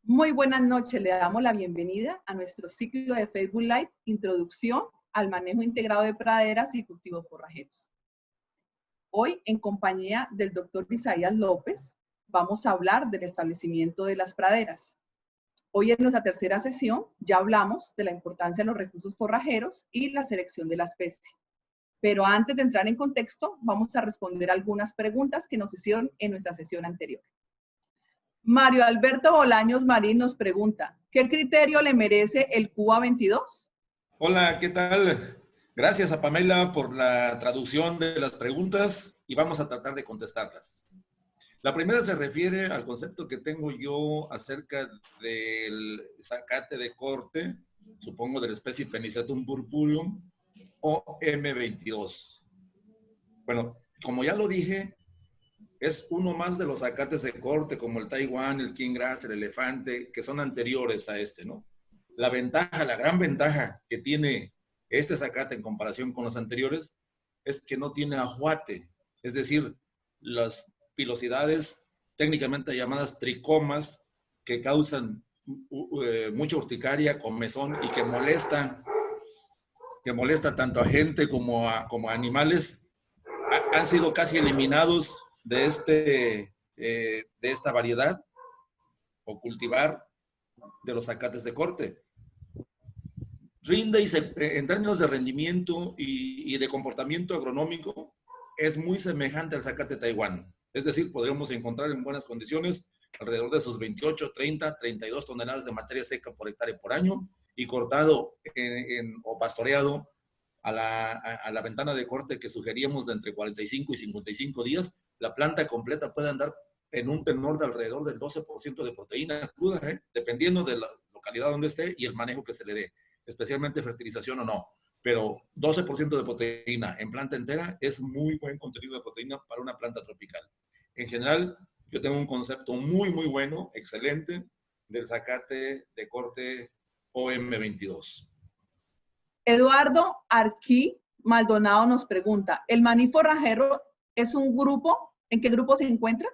Muy buenas noches, le damos la bienvenida a nuestro ciclo de Facebook Live, Introducción al manejo integrado de praderas y cultivos forrajeros. Hoy, en compañía del doctor Isaías López, vamos a hablar del establecimiento de las praderas. Hoy en nuestra tercera sesión ya hablamos de la importancia de los recursos forrajeros y la selección de la especie. Pero antes de entrar en contexto, vamos a responder algunas preguntas que nos hicieron en nuestra sesión anterior. Mario Alberto Bolaños Marín nos pregunta, ¿qué criterio le merece el Cuba 22? Hola, ¿qué tal? Gracias a Pamela por la traducción de las preguntas y vamos a tratar de contestarlas. La primera se refiere al concepto que tengo yo acerca del zacate de corte, supongo de la especie Penicetum purpureum o M22. Bueno, como ya lo dije, es uno más de los zacates de corte como el Taiwán, el King Grass, el elefante, que son anteriores a este, ¿no? La ventaja, la gran ventaja que tiene este zacate en comparación con los anteriores es que no tiene ajuate, es decir, las pilosidades técnicamente llamadas tricomas que causan mucha urticaria, comezón y que molesta tanto a gente como a animales, han sido casi eliminados de esta variedad o cultivar de los zacates de corte. Rinde en términos de rendimiento y de comportamiento agronómico, es muy semejante al zacate Taiwán. Es decir, podríamos encontrar en buenas condiciones alrededor de sus 28, 30, 32 toneladas de materia seca por hectárea por año y cortado o pastoreado a la ventana de corte que sugeríamos de entre 45 y 55 días, la planta completa puede andar en un tenor de alrededor del 12% de proteína cruda, dependiendo de la localidad donde esté y el manejo que se le dé, especialmente fertilización o no. Pero 12% de proteína en planta entera es muy buen contenido de proteína para una planta tropical. En general, yo tengo un concepto muy bueno, excelente, del zacate de corte OM22. Eduardo Arquí Maldonado nos pregunta, ¿el maní forrajero es un grupo? ¿En qué grupo se encuentra?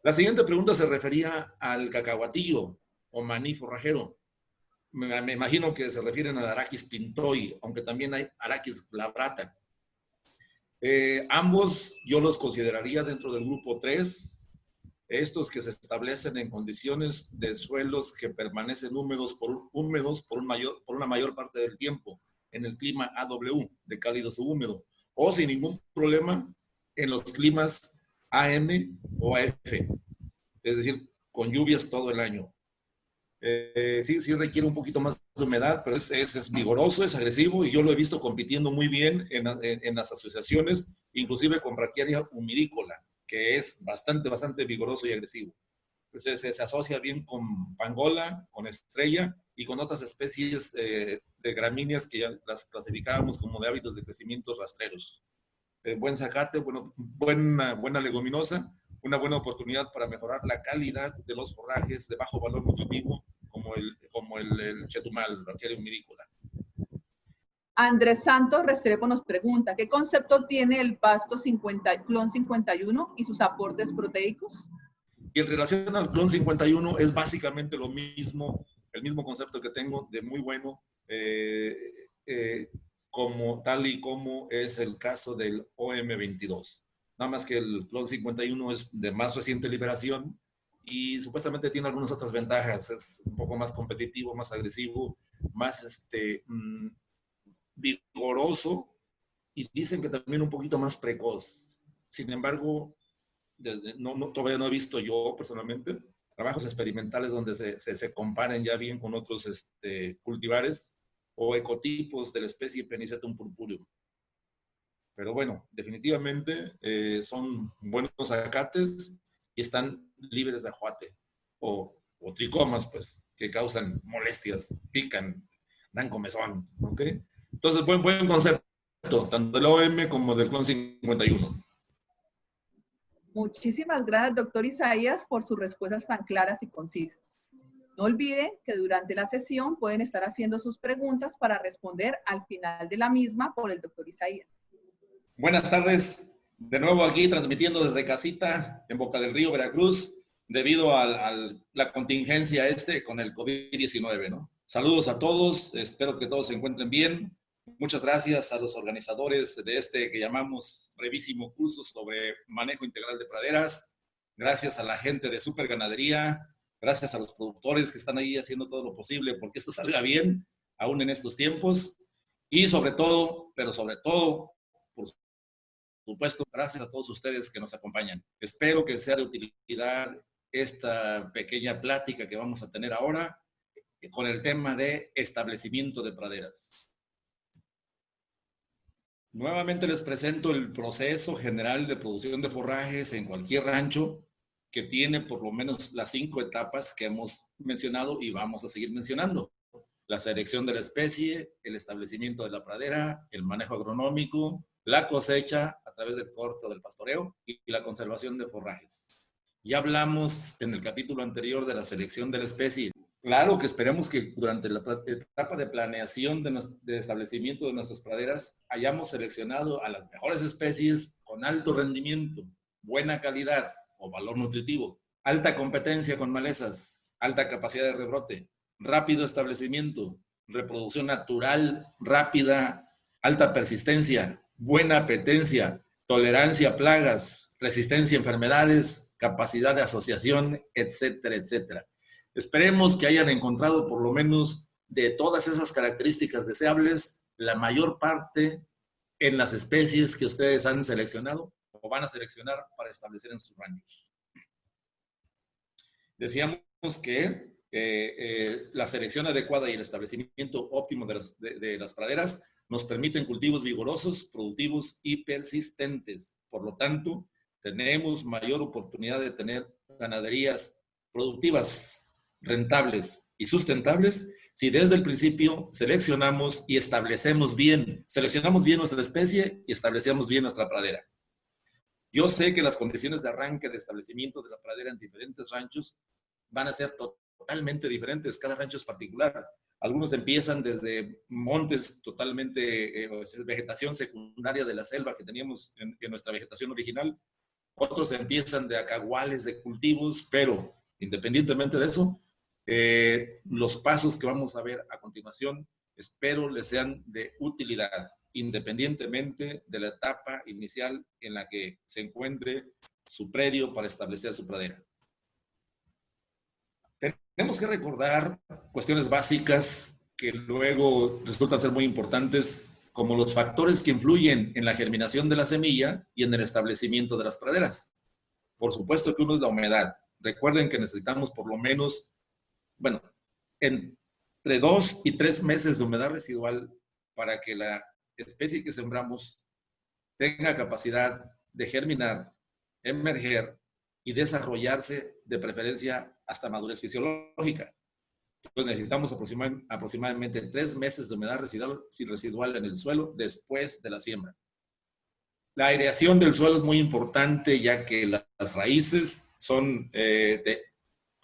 La siguiente pregunta se refería al cacahuatillo o maní forrajero. Me imagino que se refieren al Arachis pintoi, aunque también hay Arachis glabrata. Ambos yo los consideraría dentro del grupo 3, estos que se establecen en condiciones de suelos que permanecen húmedos por una mayor parte del tiempo, en el clima AW, de cálido subhúmedo, o sin ningún problema en los climas AM o AF, es decir, con lluvias todo el año. Sí requiere un poquito más de humedad, pero es vigoroso, es agresivo, y yo lo he visto compitiendo muy bien en las asociaciones, inclusive con Brachiaria humidícola, que es bastante vigoroso y agresivo. Entonces se asocia bien con pangola, con estrella y con otras especies de gramíneas que ya las clasificábamos como de hábitos de crecimiento rastreros. Buen zacate, buena leguminosa, una buena oportunidad para mejorar la calidad de los forrajes de bajo valor nutritivo como el chetumal, Brachiaria humidícola. Andrés Santos Restrepo nos pregunta, ¿qué concepto tiene el pasto clon 51 y sus aportes proteicos? Y en relación al clon 51 es básicamente lo mismo, el mismo concepto que tengo de muy bueno, como tal y como es el caso del OM22. Nada más que el clon 51 es de más reciente liberación y supuestamente tiene algunas otras ventajas. Es un poco más competitivo, más agresivo, más vigoroso y dicen que también un poquito más precoz. Sin embargo, todavía no he visto yo personalmente trabajos experimentales donde se comparen ya bien con otros cultivares o ecotipos de la especie Penicetum purpureum. Pero bueno, definitivamente son buenos zacates y están libres de ajuate o tricomas, pues, que causan molestias, pican, dan comezón, ¿ok? Entonces, buen concepto, tanto del OM como del clon 51. Muchísimas gracias, doctor Isaías, por sus respuestas tan claras y concisas. No olviden que durante la sesión pueden estar haciendo sus preguntas para responder al final de la misma por el doctor Isaías. Buenas tardes, de nuevo aquí transmitiendo desde casita en Boca del Río, Veracruz. debido a la contingencia con el COVID-19, ¿no? Saludos a todos, espero que todos se encuentren bien. Muchas gracias a los organizadores de este que llamamos brevísimo curso sobre manejo integral de praderas. Gracias a la gente de Super Ganadería. Gracias a los productores que están ahí haciendo todo lo posible porque esto salga bien, aún en estos tiempos. Y sobre todo, pero sobre todo, por supuesto, gracias a todos ustedes que nos acompañan. Espero que sea de utilidad esta pequeña plática que vamos a tener ahora con el tema de establecimiento de praderas. Nuevamente les presento el proceso general de producción de forrajes en cualquier rancho que tiene por lo menos las 5 etapas que hemos mencionado y vamos a seguir mencionando. La selección de la especie, el establecimiento de la pradera, el manejo agronómico, la cosecha a través del corte o del pastoreo y la conservación de forrajes. Ya hablamos en el capítulo anterior de la selección de la especie. Claro que esperemos que durante la etapa de planeación de establecimiento de nuestras praderas hayamos seleccionado a las mejores especies con alto rendimiento, buena calidad o valor nutritivo, alta competencia con malezas, alta capacidad de rebrote, rápido establecimiento, reproducción natural, rápida, alta persistencia, buena apetencia, tolerancia a plagas, resistencia a enfermedades, capacidad de asociación, etcétera, etcétera. Esperemos que hayan encontrado por lo menos de todas esas características deseables, la mayor parte en las especies que ustedes han seleccionado o van a seleccionar para establecer en sus ranchos. Decíamos que la selección adecuada y el establecimiento óptimo de las praderas nos permiten cultivos vigorosos, productivos y persistentes. Por lo tanto, tenemos mayor oportunidad de tener ganaderías productivas, rentables y sustentables si desde el principio seleccionamos y seleccionamos bien nuestra especie y establecemos bien nuestra pradera. Yo sé que las condiciones de arranque de establecimiento de la pradera en diferentes ranchos van a ser totalmente diferentes, cada rancho es particular. Algunos empiezan desde montes totalmente, vegetación secundaria de la selva que teníamos en nuestra vegetación original. Otros empiezan de acaguales de cultivos, pero independientemente de eso, los pasos que vamos a ver a continuación espero les sean de utilidad, independientemente de la etapa inicial en la que se encuentre su predio para establecer su pradera. Tenemos que recordar cuestiones básicas que luego resultan ser muy importantes, como los factores que influyen en la germinación de la semilla y en el establecimiento de las praderas. Por supuesto que uno es la humedad. Recuerden que necesitamos por lo menos, entre 2 y 3 meses de humedad residual para que la especie que sembramos tenga capacidad de germinar, emerger y desarrollarse, de preferencia hasta madurez fisiológica. Entonces necesitamos aproximadamente 3 meses de humedad residual en el suelo después de la siembra. La aireación del suelo es muy importante, ya que las raíces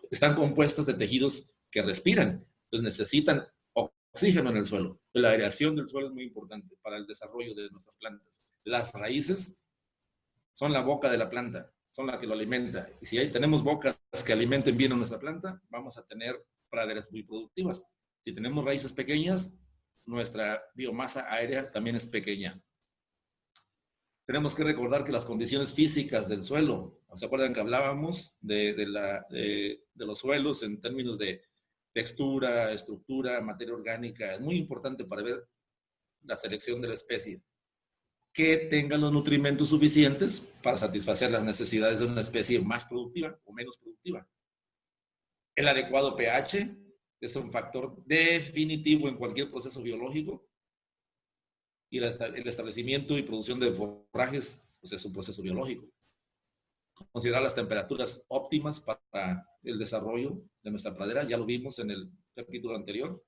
están compuestas de tejidos que respiran, entonces necesitan oxígeno en el suelo. La aireación del suelo es muy importante para el desarrollo de nuestras plantas. Las raíces son la boca de la planta, son la que lo alimenta. Y si ahí tenemos bocas que alimenten bien a nuestra planta, vamos a tener praderas muy productivas. Si tenemos raíces pequeñas, nuestra biomasa aérea también es pequeña. Tenemos que recordar que las condiciones físicas del suelo, ¿se acuerdan que hablábamos de los suelos en términos de textura, estructura, materia orgánica? Es muy importante para ver la selección de la especie. Que tengan los nutrimentos suficientes para satisfacer las necesidades de una especie más productiva o menos productiva. El adecuado pH es un factor definitivo en cualquier proceso biológico. Y el establecimiento y producción de forrajes pues es un proceso biológico. Considerar las temperaturas óptimas para el desarrollo de nuestra pradera, ya lo vimos en el capítulo anterior.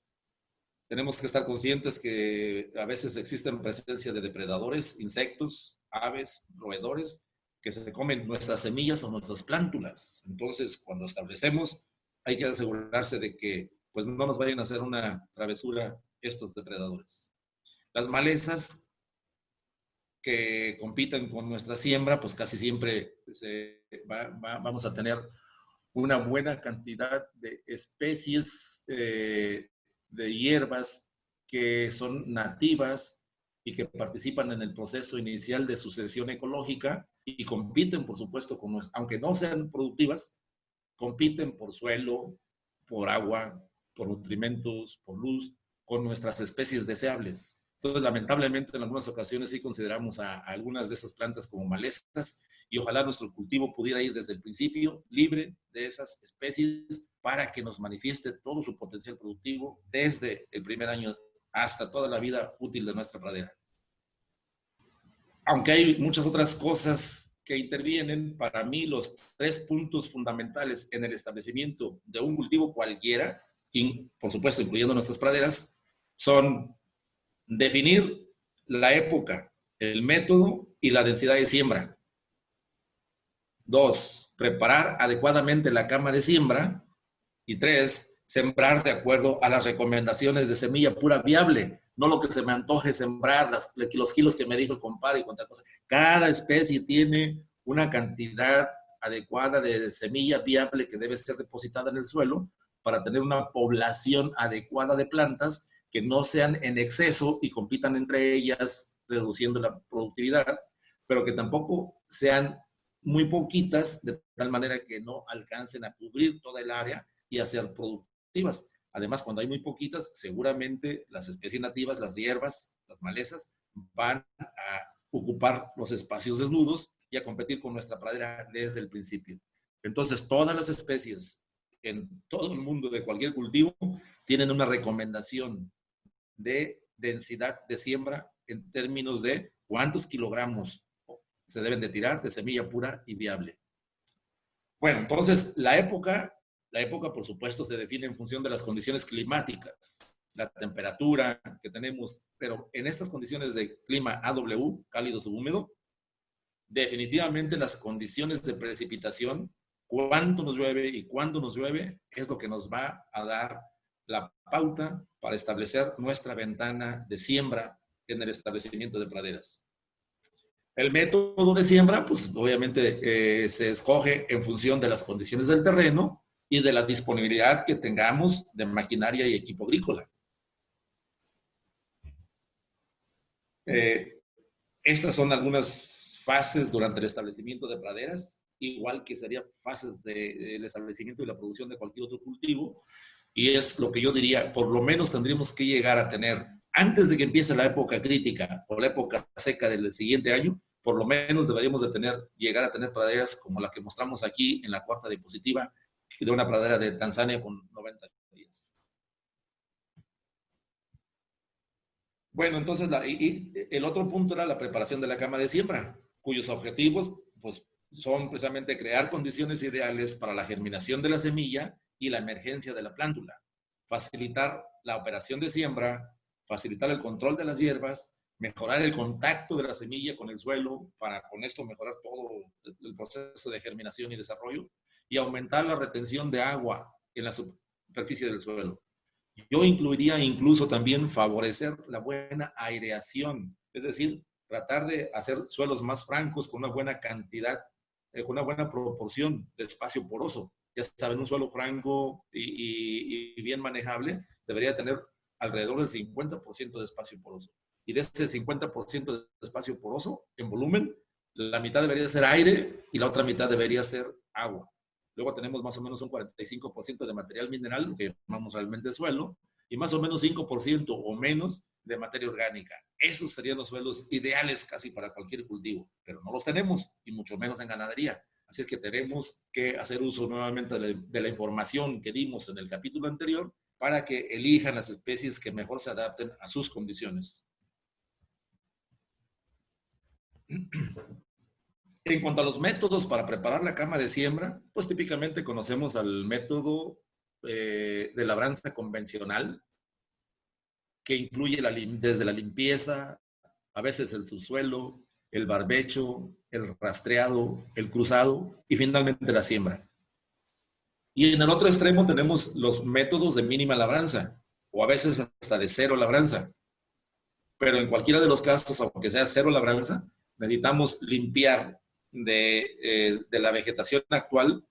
Tenemos que estar conscientes que a veces existen presencia de depredadores, insectos, aves, roedores, que se comen nuestras semillas o nuestras plántulas. Entonces, cuando establecemos, hay que asegurarse de que pues, no nos vayan a hacer una travesura estos depredadores. Las malezas que compitan con nuestra siembra, pues casi siempre vamos a tener una buena cantidad de especies de hierbas que son nativas y que participan en el proceso inicial de sucesión ecológica y compiten, por supuesto, con aunque no sean productivas, compiten por suelo, por agua, por nutrimentos, por luz, con nuestras especies deseables. Entonces, lamentablemente, en algunas ocasiones sí consideramos a algunas de esas plantas como malezas y ojalá nuestro cultivo pudiera ir desde el principio libre de esas especies para que nos manifieste todo su potencial productivo desde el primer año hasta toda la vida útil de nuestra pradera. Aunque hay muchas otras cosas que intervienen, para mí los 3 puntos fundamentales en el establecimiento de un cultivo cualquiera, y por supuesto incluyendo nuestras praderas, son definir la época, el método y la densidad de siembra. 2, preparar adecuadamente la cama de siembra. Y 3, sembrar de acuerdo a las recomendaciones de semilla pura viable, no lo que se me antoje sembrar, los kilos que me dijo el compadre y cuánta cosa. Cada especie tiene una cantidad adecuada de semilla viable que debe ser depositada en el suelo para tener una población adecuada de plantas que no sean en exceso y compitan entre ellas, reduciendo la productividad, pero que tampoco sean muy poquitas, de tal manera que no alcancen a cubrir toda el área y a ser productivas. Además, cuando hay muy poquitas, seguramente las especies nativas, las hierbas, las malezas, van a ocupar los espacios desnudos y a competir con nuestra pradera desde el principio. Entonces, todas las especies en todo el mundo de cualquier cultivo tienen una recomendación de densidad de siembra en términos de cuántos kilogramos se deben de tirar de semilla pura y viable. Bueno, entonces la época, por supuesto, se define en función de las condiciones climáticas, la temperatura que tenemos, pero en estas condiciones de clima AW, cálido subhúmedo, definitivamente las condiciones de precipitación, cuánto nos llueve y cuándo nos llueve, es lo que nos va a dar la pauta para establecer nuestra ventana de siembra en el establecimiento de praderas. El método de siembra, pues obviamente se escoge en función de las condiciones del terreno y de la disponibilidad que tengamos de maquinaria y equipo agrícola. Estas son algunas fases durante el establecimiento de praderas, igual que serían fases del establecimiento y la producción de cualquier otro cultivo, y es lo que yo diría, por lo menos tendríamos que llegar a tener, antes de que empiece la época crítica o la época seca del siguiente año, por lo menos deberíamos de llegar a tener praderas como la que mostramos aquí en la cuarta diapositiva, de una pradera de Tanzania con 90 días. Bueno, entonces el otro punto era la preparación de la cama de siembra, cuyos objetivos pues, son precisamente crear condiciones ideales para la germinación de la semilla y la emergencia de la plántula, facilitar la operación de siembra, facilitar el control de las hierbas, mejorar el contacto de la semilla con el suelo para con esto mejorar todo el proceso de germinación y desarrollo y aumentar la retención de agua en la superficie del suelo. Yo incluiría incluso también favorecer la buena aireación, es decir, tratar de hacer suelos más francos con una buena cantidad, con una buena proporción de espacio poroso. Ya saben, un suelo franco y bien manejable debería tener alrededor del 50% de espacio poroso. Y de ese 50% de espacio poroso, en volumen, la mitad debería ser aire y la otra mitad debería ser agua. Luego tenemos más o menos un 45% de material mineral, lo que llamamos realmente suelo, y más o menos 5% o menos de materia orgánica. Esos serían los suelos ideales casi para cualquier cultivo, pero no los tenemos, y mucho menos en ganadería. Así es que tenemos que hacer uso nuevamente de la información que dimos en el capítulo anterior para que elijan las especies que mejor se adapten a sus condiciones. En cuanto a los métodos para preparar la cama de siembra, pues típicamente conocemos al método de labranza convencional, que incluye desde la limpieza, a veces el subsuelo, el barbecho, el rastreado, el cruzado y finalmente la siembra. Y en el otro extremo tenemos los métodos de mínima labranza, o a veces hasta de cero labranza. Pero en cualquiera de los casos, aunque sea cero labranza, necesitamos limpiar de la vegetación actual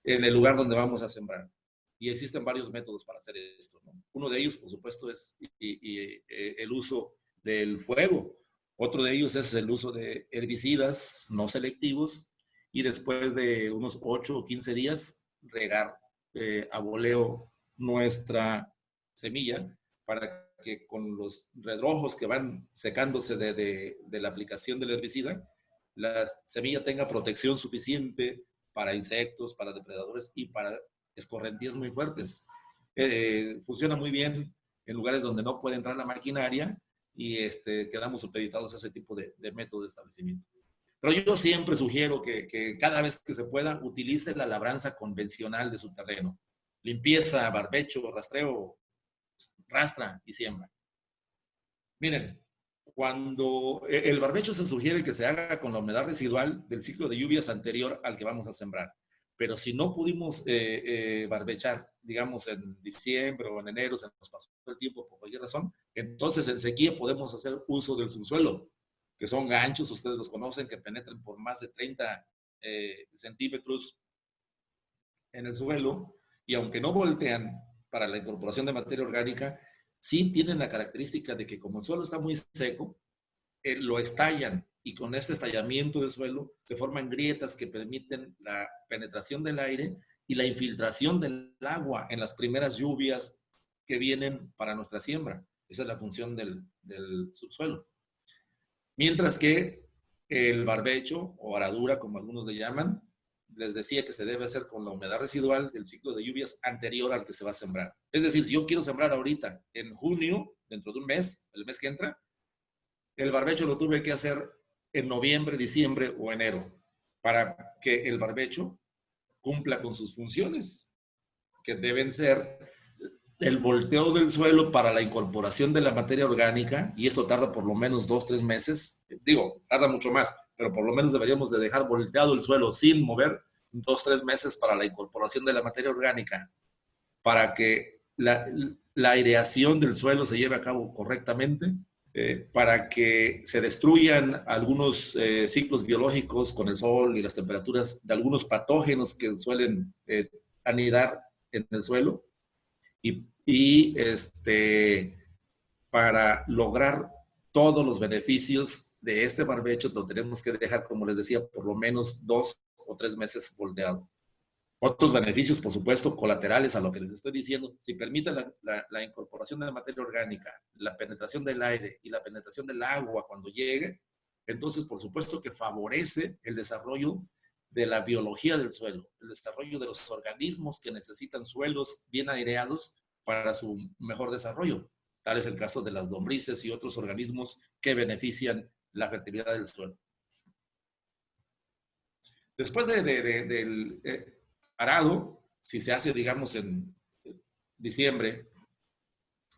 en el lugar donde vamos a sembrar. Y existen varios métodos para hacer esto, ¿no? Uno de ellos, por supuesto, es el uso del fuego. Otro de ellos es el uso de herbicidas no selectivos y después de unos 8 o 15 días regar a voleo nuestra semilla para que con los redrojos que van secándose de la aplicación del herbicida, la semilla tenga protección suficiente para insectos, para depredadores y para escorrentías muy fuertes. Funciona muy bien en lugares donde no puede entrar la maquinaria y quedamos supeditados a ese tipo de método de establecimiento. Pero yo siempre sugiero que cada vez que se pueda utilice la labranza convencional de su terreno. Limpieza, barbecho, rastreo, rastra y siembra. Miren, cuando el barbecho se sugiere que se haga con la humedad residual del ciclo de lluvias anterior al que vamos a sembrar. Pero si no pudimos barbechar, digamos en diciembre o en enero, se nos pasó el tiempo por cualquier razón, entonces en sequía podemos hacer uso del subsuelo, que son ganchos, ustedes los conocen, que penetran por más de 30 centímetros en el suelo, y aunque no voltean para la incorporación de materia orgánica, sí tienen la característica de que como el suelo está muy seco, lo estallan, y con este estallamiento del suelo se forman grietas que permiten la penetración del aire y la infiltración del agua en las primeras lluvias que vienen para nuestra siembra. Esa es la función del subsuelo. Mientras que el barbecho o aradura, como algunos le llaman, les decía que se debe hacer con la humedad residual del ciclo de lluvias anterior al que se va a sembrar. Es decir, si yo quiero sembrar ahorita, en junio, dentro de un mes, el mes que entra, el barbecho lo tuve que hacer en noviembre, diciembre o enero, para que el barbecho cumpla con sus funciones, que deben ser el volteo del suelo para la incorporación de la materia orgánica, y esto tarda por lo menos 2-3 meses, digo, tarda mucho más, pero por lo menos deberíamos de dejar volteado el suelo sin mover 2-3 meses para la incorporación de la materia orgánica, para que la aireación del suelo se lleve a cabo correctamente, para que se destruyan algunos ciclos biológicos con el sol y las temperaturas de algunos patógenos que suelen anidar en el suelo, y para lograr todos los beneficios de este barbecho lo tenemos que dejar, como les decía, por lo menos 2 o 3 meses volteado. Otros beneficios, por supuesto, colaterales a lo que les estoy diciendo, si permite la incorporación de materia orgánica, la penetración del aire y la penetración del agua cuando llegue, entonces, por supuesto que favorece el desarrollo de la biología del suelo, el desarrollo de los organismos que necesitan suelos bien aireados para su mejor desarrollo. Tal es el caso de las lombrices y otros organismos que benefician la fertilidad del suelo. Después del arado, si se hace, digamos, en diciembre,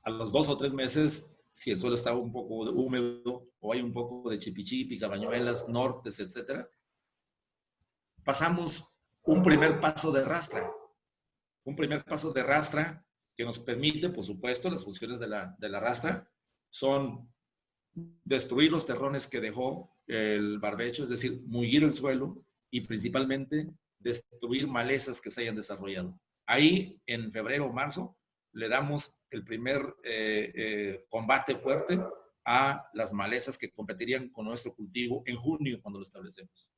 a los 2 o 3 meses, si el suelo está un poco húmedo o hay un poco de chipichipi, cabañuelas, nortes, etcétera, pasamos un primer paso de rastra. Un primer paso de rastra que nos permite, por supuesto, las funciones de la rastra son destruir los terrones que dejó el barbecho, es decir, mullir el suelo y principalmente destruir malezas que se hayan desarrollado. Ahí, en febrero o marzo, le damos el primer combate fuerte a las malezas que competirían con nuestro cultivo en junio, cuando lo establecemos.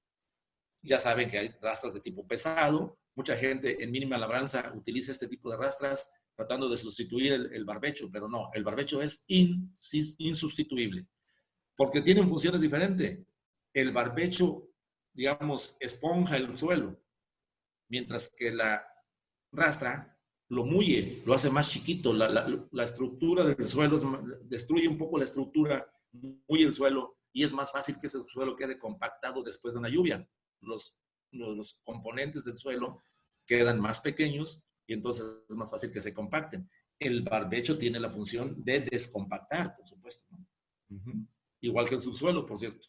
Ya saben que hay rastras de tipo pesado. Mucha gente en mínima labranza utiliza este tipo de rastras tratando de sustituir el barbecho, pero no, el barbecho es insustituible porque tienen funciones diferentes. El barbecho, digamos, esponja el suelo, mientras que la rastra lo mulle, lo hace más chiquito. La estructura del suelo destruye un poco la estructura, mulle el suelo y es más fácil que ese suelo quede compactado después de una lluvia. Los componentes del suelo quedan más pequeños y entonces es más fácil que se compacten. El barbecho tiene la función de descompactar, por supuesto, ¿no? Igual que el subsuelo, por cierto.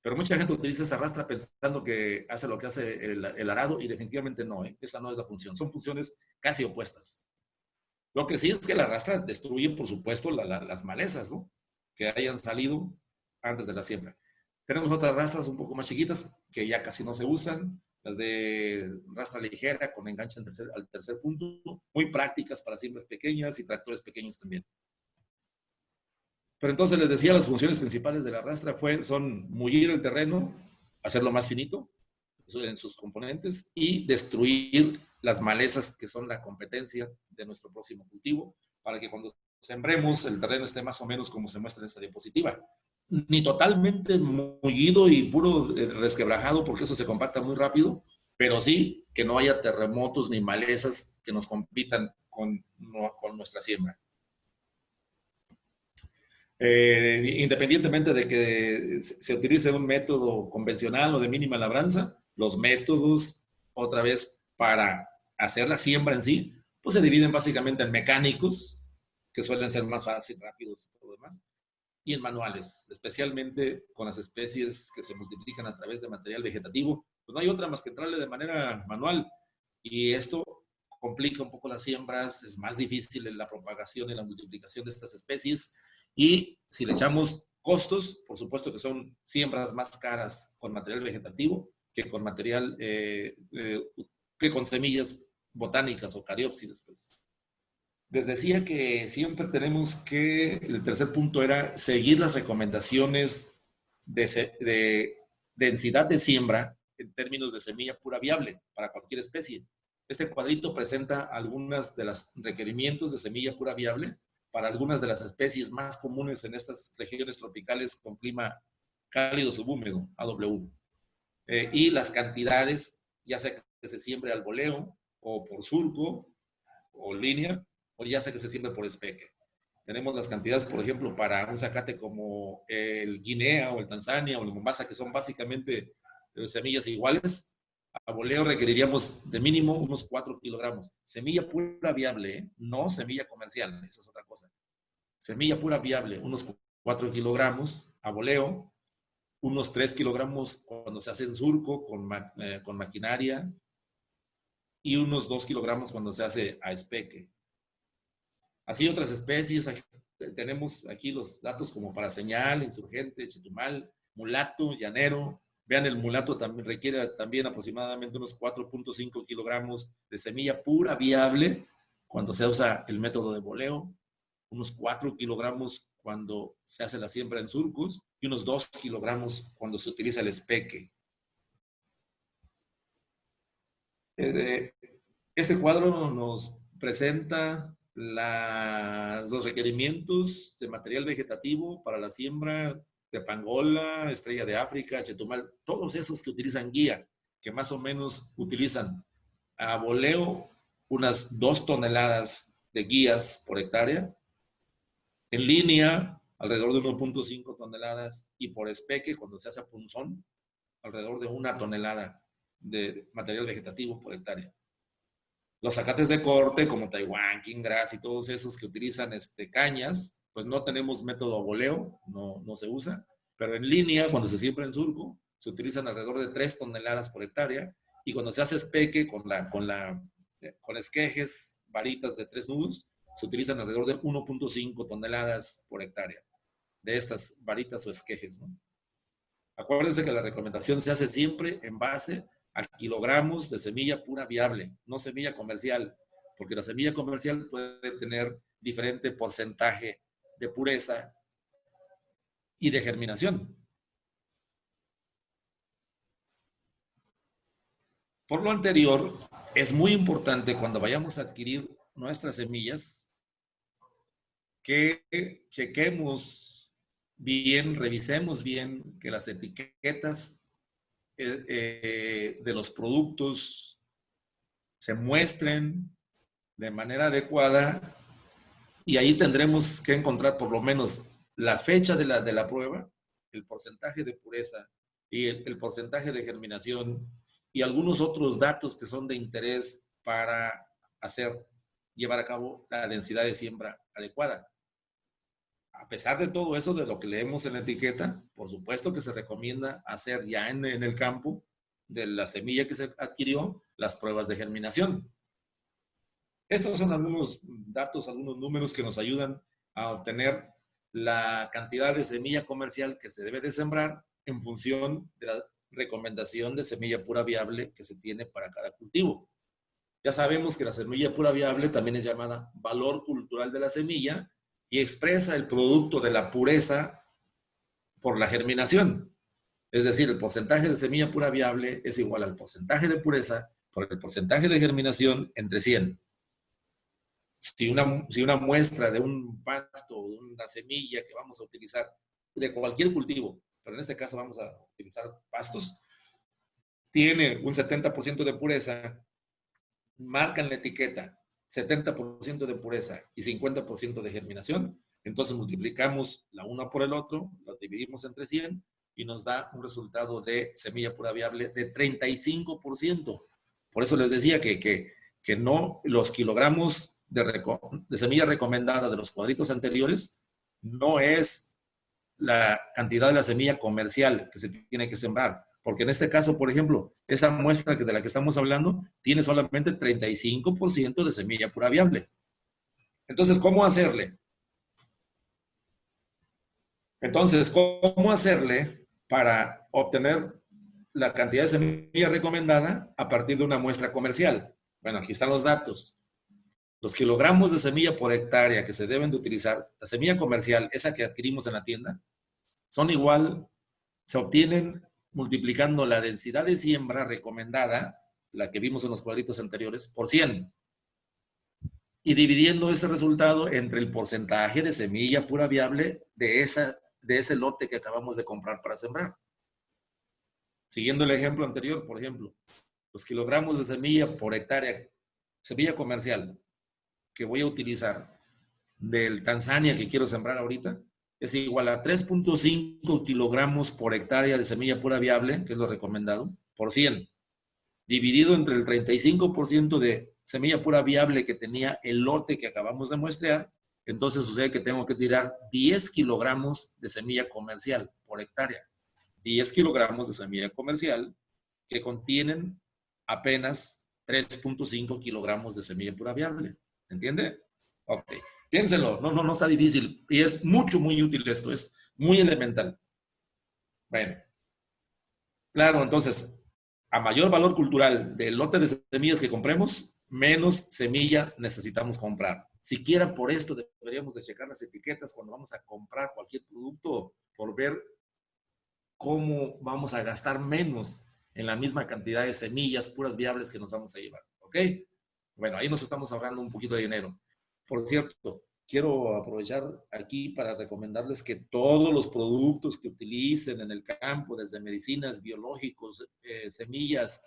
Pero mucha gente utiliza esa rastra pensando que hace lo que hace el arado y definitivamente no, esa no es la función. Son funciones casi opuestas. Lo que sí es que la rastra destruye, por supuesto, las malezas, ¿no?, que hayan salido antes de la siembra. Tenemos otras rastras un poco más chiquitas que ya casi no se usan, las de rastra ligera con enganche al tercer punto, muy prácticas para siembras pequeñas y tractores pequeños también. Pero entonces les decía, las funciones principales de la rastra son mullir el terreno, hacerlo más finito en sus componentes y destruir las malezas que son la competencia de nuestro próximo cultivo, para que cuando sembremos el terreno esté más o menos como se muestra en esta diapositiva. Ni totalmente mullido y puro resquebrajado, porque eso se compacta muy rápido, pero sí que no haya terremotos ni malezas que nos compitan con nuestra siembra. Independientemente de que se utilice un método convencional o de mínima labranza, los métodos, otra vez, para hacer la siembra en sí, pues se dividen básicamente en mecánicos, que suelen ser más fáciles, rápidos y todo lo demás, y en manuales, especialmente con las especies que se multiplican a través de material vegetativo. Pues no hay otra más que entrarle de manera manual, y esto complica un poco las siembras, es más difícil en la propagación y la multiplicación de estas especies, y si le echamos costos, por supuesto que son siembras más caras con material vegetativo que con material, que con semillas botánicas o cariópsidas, pues. Les decía que siempre tenemos que, el tercer punto era seguir las recomendaciones de densidad de siembra en términos de semilla pura viable para cualquier especie. Este cuadrito presenta algunos de los requerimientos de semilla pura viable para algunas de las especies más comunes en estas regiones tropicales con clima cálido subhúmedo, AW. Y las cantidades, ya sea que se siembre al voleo o por surco o línea, o ya sea que se siembre por espeque. Tenemos las cantidades, por ejemplo, para un zacate como el Guinea o el Tanzania o el Mombasa, que son básicamente semillas iguales. A voleo requeriríamos de mínimo unos 4 kilogramos. Semilla pura viable, no semilla comercial, esa es otra cosa. Semilla pura viable, unos 4 kilogramos. A voleo, unos 3 kilogramos cuando se hace en surco con maquinaria y unos 2 kilogramos cuando se hace a espeque. Así otras especies, tenemos aquí los datos como para señal, insurgente, chetumal, mulato, llanero. Vean, el mulato también requiere también aproximadamente unos 4.5 kilogramos de semilla pura viable cuando se usa el método de voleo, unos 4 kilogramos cuando se hace la siembra en surcos y unos 2 kilogramos cuando se utiliza el espeque. Este cuadro nos presenta los requerimientos de material vegetativo para la siembra de pangola, estrella de África, chetumal, todos esos que utilizan guía, que más o menos utilizan a voleo unas 2 toneladas de guías por hectárea, en línea alrededor de 1.5 toneladas y por espeque, cuando se hace a punzón, alrededor de 1 tonelada de material vegetativo por hectárea. Los zacates de corte, como Taiwán, King Grass y todos esos que utilizan cañas, pues no tenemos método a voleo, no se usa, pero en línea, cuando se siembra en surco, se utilizan alrededor de 3 toneladas por hectárea, y cuando se hace espeque con esquejes, varitas de 3 nudos, se utilizan alrededor de 1.5 toneladas por hectárea de estas varitas o esquejes, ¿no? Acuérdense que la recomendación se hace siempre en base a kilogramos de semilla pura viable, no semilla comercial, porque la semilla comercial puede tener diferente porcentaje de pureza y de germinación. Por lo anterior, es muy importante cuando vayamos a adquirir nuestras semillas que chequemos bien, revisemos bien que las etiquetas de los productos se muestren de manera adecuada, y ahí tendremos que encontrar por lo menos la fecha de la prueba, el porcentaje de pureza y el porcentaje de germinación y algunos otros datos que son de interés para llevar a cabo la densidad de siembra adecuada. A pesar de todo eso, de lo que leemos en la etiqueta, por supuesto que se recomienda hacer ya en el campo de la semilla que se adquirió las pruebas de germinación. Estos son algunos datos, algunos números que nos ayudan a obtener la cantidad de semilla comercial que se debe de sembrar en función recomendación de semilla pura viable que se tiene para cada cultivo. Ya sabemos que la semilla pura viable también es llamada valor cultural de la semilla y expresa el producto de la pureza por la germinación. Es decir, el porcentaje de semilla pura viable es igual al porcentaje de pureza por el porcentaje de germinación entre 100. Si una muestra de un pasto o de una semilla que vamos a utilizar de cualquier cultivo, pero en este caso vamos a utilizar pastos, tiene un 70% de pureza, marcan la etiqueta 70% de pureza y 50% de germinación, entonces multiplicamos la una por el otro, lo dividimos entre 100 y nos da un resultado de semilla pura viable de 35%. Por eso les decía que no los kilogramos de semilla recomendada de los cuadritos anteriores no es la cantidad de la semilla comercial que se tiene que sembrar. Porque en este caso, por ejemplo, esa muestra de la que estamos hablando tiene solamente 35% de semilla pura viable. Entonces, ¿cómo hacerle? Para obtener la cantidad de semilla recomendada a partir de una muestra comercial? Bueno, aquí están los datos. Los kilogramos de semilla por hectárea que se deben de utilizar, la semilla comercial, esa que adquirimos en la tienda, son igual, se obtienen multiplicando la densidad de siembra recomendada, la que vimos en los cuadritos anteriores, por 100. Y dividiendo ese resultado entre el porcentaje de semilla pura viable de ese lote que acabamos de comprar para sembrar. Siguiendo el ejemplo anterior, por ejemplo, los kilogramos de semilla por hectárea, semilla comercial, que voy a utilizar del Tanzania que quiero sembrar ahorita, es igual a 3.5 kilogramos por hectárea de semilla pura viable, que es lo recomendado, por 100, dividido entre el 35% de semilla pura viable que tenía el lote que acabamos de muestrear. Entonces sucede que tengo que tirar 10 kilogramos de semilla comercial por hectárea. 10 kilogramos de semilla comercial que contienen apenas 3.5 kilogramos de semilla pura viable. ¿Entiende? Ok. Piénselo, no está difícil. Y es muy útil esto, es muy elemental. Bueno. Claro, entonces, a mayor valor cultural del lote de semillas que compremos, menos semilla necesitamos comprar. Siquiera por esto deberíamos de checar las etiquetas cuando vamos a comprar cualquier producto, por ver cómo vamos a gastar menos en la misma cantidad de semillas puras viables que nos vamos a llevar. ¿Ok? Bueno, ahí nos estamos ahorrando un poquito de dinero. Por cierto, quiero aprovechar aquí para recomendarles que todos los productos que utilicen en el campo, desde medicinas, biológicos, semillas,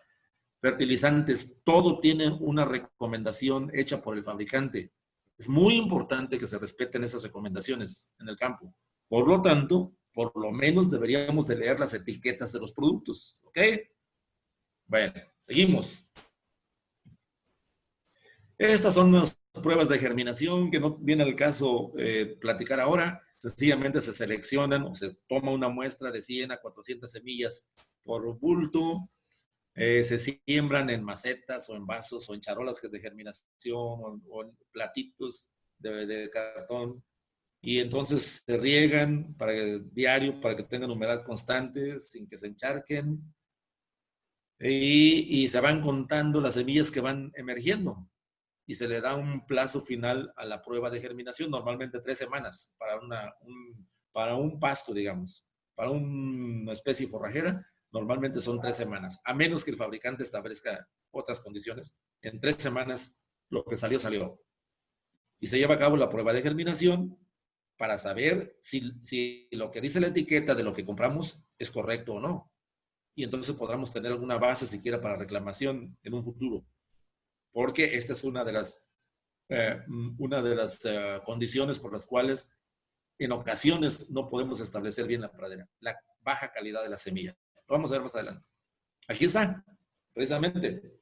fertilizantes, todo tiene una recomendación hecha por el fabricante. Es muy importante que se respeten esas recomendaciones en el campo. Por lo tanto, por lo menos deberíamos de leer las etiquetas de los productos. ¿Ok? Bueno, seguimos. Estas son las pruebas de germinación que no viene al caso platicar ahora. Sencillamente se seleccionan o se toma una muestra de 100 a 400 semillas por bulto. Se siembran en macetas o en vasos o en charolas de germinación o en platitos de cartón. Y entonces se riegan diario para que tengan humedad constante sin que se encharquen. Y se van contando las semillas que van emergiendo. Y se le da un plazo final a la prueba de germinación, normalmente 3 semanas para un pasto, digamos. Para una especie forrajera, normalmente son 3 semanas, a menos que el fabricante establezca otras condiciones. En 3 semanas lo que salió. Y se lleva a cabo la prueba de germinación para saber si lo que dice la etiqueta de lo que compramos es correcto o no. Y entonces podremos tener alguna base siquiera para reclamación en un futuro. Porque esta es una de las condiciones por las cuales en ocasiones no podemos establecer bien la pradera, la baja calidad de la semilla. Lo vamos a ver más adelante. Aquí está, precisamente,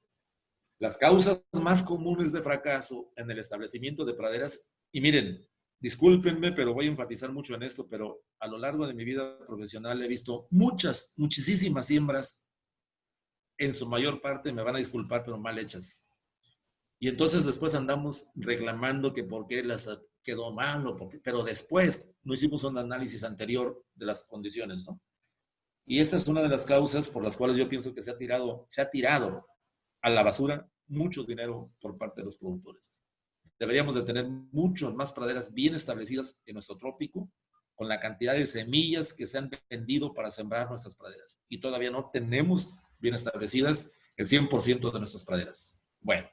las causas más comunes de fracaso en el establecimiento de praderas. Y miren, discúlpenme, pero voy a enfatizar mucho en esto, pero a lo largo de mi vida profesional he visto muchísimas siembras, en su mayor parte, me van a disculpar, pero mal hechas. Y entonces después andamos reclamando que por qué las quedó mal, pero después no hicimos un análisis anterior de las condiciones, ¿no? Y esta es una de las causas por las cuales yo pienso que se ha tirado a la basura mucho dinero por parte de los productores. Deberíamos de tener muchas más praderas bien establecidas en nuestro trópico, con la cantidad de semillas que se han vendido para sembrar nuestras praderas. Y todavía no tenemos bien establecidas el 100% de nuestras praderas. Bueno,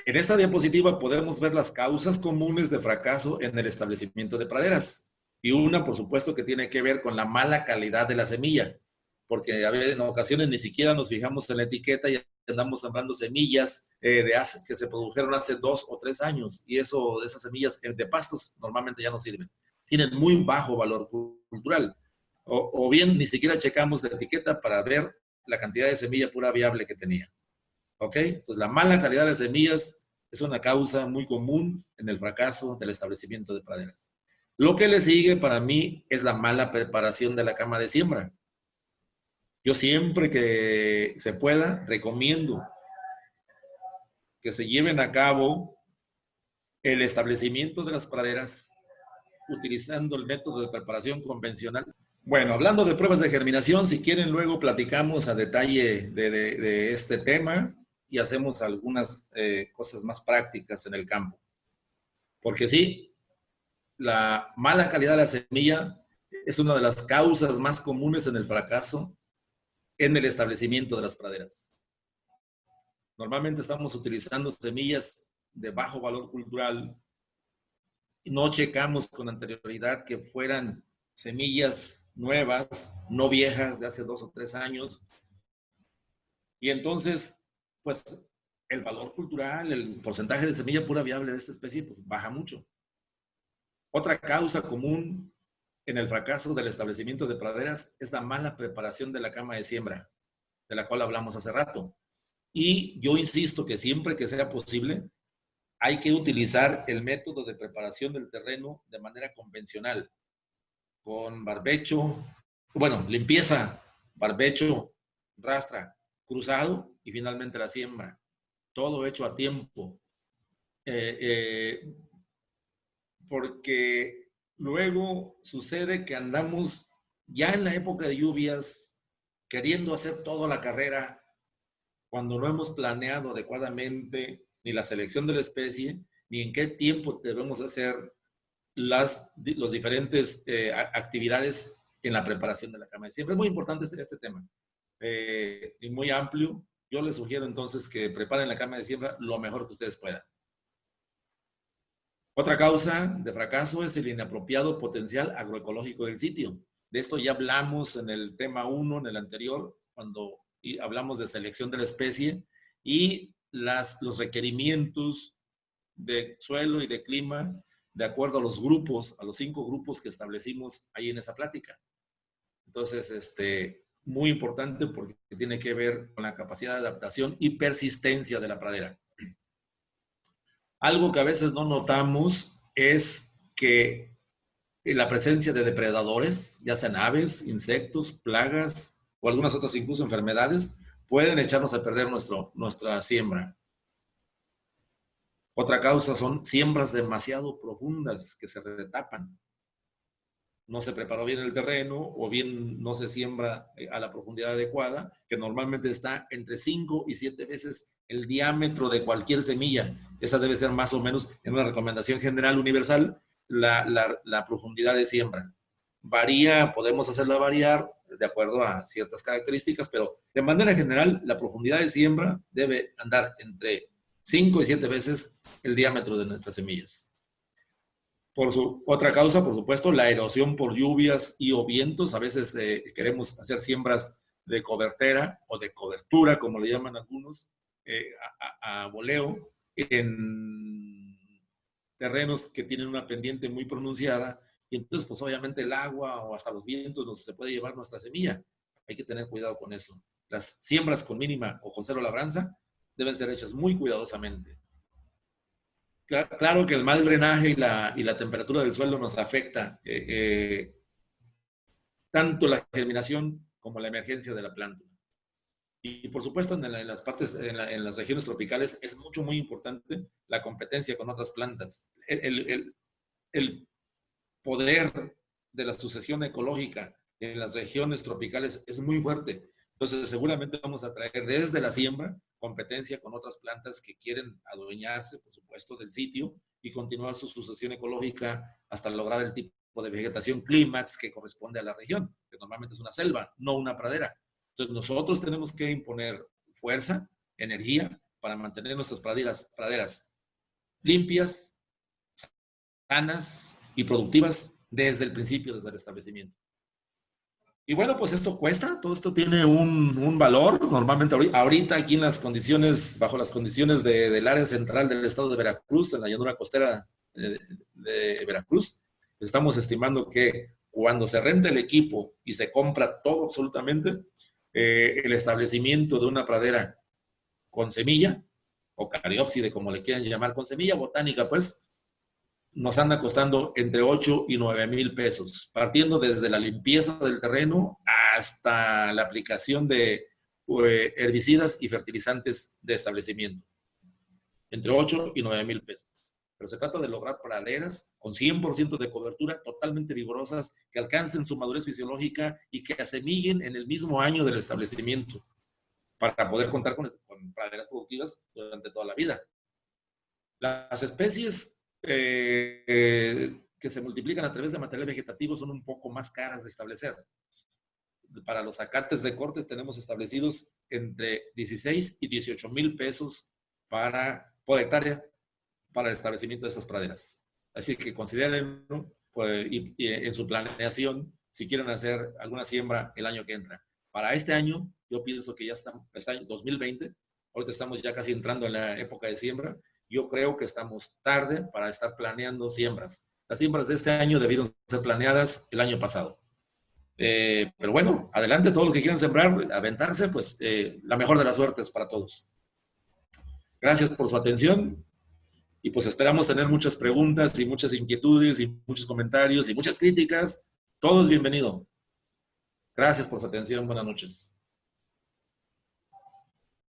en esta diapositiva podemos ver las causas comunes de fracaso en el establecimiento de praderas. Y una, por supuesto, que tiene que ver con la mala calidad de la semilla, porque a veces, en ocasiones ni siquiera nos fijamos en la etiqueta y andamos sembrando semillas que se produjeron hace 2 o 3 años, y esas semillas de pastos normalmente ya no sirven. Tienen muy bajo valor cultural. O bien ni siquiera checamos la etiqueta para ver la cantidad de semilla pura viable que tenía. ¿Ok? Pues la mala calidad de semillas es una causa muy común en el fracaso del establecimiento de praderas. Lo que le sigue para mí es la mala preparación de la cama de siembra. Yo siempre que se pueda recomiendo que se lleven a cabo el establecimiento de las praderas utilizando el método de preparación convencional. Bueno, hablando de pruebas de germinación, si quieren luego platicamos a detalle de este tema y hacemos algunas cosas más prácticas en el campo. Porque sí, la mala calidad de la semilla es una de las causas más comunes en el fracaso en el establecimiento de las praderas. Normalmente estamos utilizando semillas de bajo valor cultural y no checamos con anterioridad que fueran semillas nuevas, no viejas de hace 2 o 3 años. Y entonces, pues, el valor cultural, el porcentaje de semilla pura viable de esta especie, pues baja mucho. Otra causa común en el fracaso del establecimiento de praderas es la mala preparación de la cama de siembra, de la cual hablamos hace rato. Y yo insisto que siempre que sea posible, hay que utilizar el método de preparación del terreno de manera convencional, con barbecho, bueno, limpieza, barbecho, rastra, cruzado y finalmente la siembra. Todo hecho a tiempo. Porque luego sucede que andamos ya en la época de lluvias queriendo hacer toda la carrera cuando no hemos planeado adecuadamente ni la selección de la especie, ni en qué tiempo debemos hacer los diferentes actividades en la preparación de la cama de siembra. Es muy importante este tema y muy amplio. Yo les sugiero entonces que preparen la cama de siembra lo mejor que ustedes puedan. Otra causa de fracaso es el inapropiado potencial agroecológico del sitio. De esto ya hablamos en el tema 1, en el anterior, cuando hablamos de selección de la especie y los requerimientos de suelo y de clima de acuerdo a los grupos, a los 5 grupos que establecimos ahí en esa plática. Entonces, muy importante porque tiene que ver con la capacidad de adaptación y persistencia de la pradera. Algo que a veces no notamos es que la presencia de depredadores, ya sean aves, insectos, plagas o algunas otras incluso enfermedades, pueden echarnos a perder nuestra siembra. Otra causa son siembras demasiado profundas que se retapan. No se preparó bien el terreno o bien no se siembra a la profundidad adecuada, que normalmente está entre 5 y 7 veces el diámetro de cualquier semilla. Esa debe ser más o menos, en una recomendación general universal, la profundidad de siembra. Varía, podemos hacerla variar de acuerdo a ciertas características, pero de manera general la profundidad de siembra debe andar entre 5 y 7 veces el diámetro de nuestras semillas. Otra causa, por supuesto, la erosión por lluvias y o vientos. A veces queremos hacer siembras de cobertera o de cobertura, como le llaman algunos, a voleo, en terrenos que tienen una pendiente muy pronunciada. Y entonces, pues obviamente el agua o hasta los vientos se puede llevar nuestra semilla. Hay que tener cuidado con eso. Las siembras con mínima o con cero labranza deben ser hechas muy cuidadosamente. Claro que el mal drenaje y la temperatura del suelo nos afecta tanto la germinación como la emergencia de la planta. Y por supuesto en las regiones tropicales es muy importante la competencia con otras plantas. El poder de la sucesión ecológica en las regiones tropicales es muy fuerte. Entonces, seguramente vamos a traer desde la siembra competencia con otras plantas que quieren adueñarse, por supuesto, del sitio y continuar su sucesión ecológica hasta lograr el tipo de vegetación clímax que corresponde a la región, que normalmente es una selva, no una pradera. Entonces, nosotros tenemos que imponer fuerza, energía, para mantener nuestras praderas limpias, sanas y productivas desde el principio, desde el establecimiento. Y bueno, pues esto cuesta, todo esto tiene un valor. Normalmente ahorita aquí en las condiciones, bajo las condiciones del área central del estado de Veracruz, en la llanura costera de Veracruz, estamos estimando que cuando se renta el equipo y se compra todo absolutamente, el establecimiento de una pradera con semilla, o cariópside, como le quieran llamar, con semilla botánica, pues, nos anda costando entre 8 y 9 mil pesos, partiendo desde la limpieza del terreno hasta la aplicación de herbicidas y fertilizantes de establecimiento. Entre 8 y 9 mil pesos. Pero se trata de lograr praderas con 100% de cobertura, totalmente vigorosas, que alcancen su madurez fisiológica y que asemillen en el mismo año del establecimiento, para poder contar con praderas productivas durante toda la vida. Las especies que se multiplican a través de material vegetativo son un poco más caras de establecer. Para los zacates de cortes tenemos establecidos entre 16 y 18 mil pesos por hectárea para el establecimiento de estas praderas. Así que consideren, ¿no? Pues, y en su planeación si quieren hacer alguna siembra el año que entra. Para este año, yo pienso que ya está en 2020, ahorita estamos ya casi entrando en la época de siembra. Yo creo que estamos tarde para estar planeando siembras. Las siembras de este año debieron ser planeadas el año pasado. Pero bueno, adelante, todos los que quieran sembrar, aventarse, pues la mejor de las suertes para todos. Gracias por su atención y pues esperamos tener muchas preguntas y muchas inquietudes y muchos comentarios y muchas críticas. Todo es bienvenido. Gracias por su atención. Buenas noches.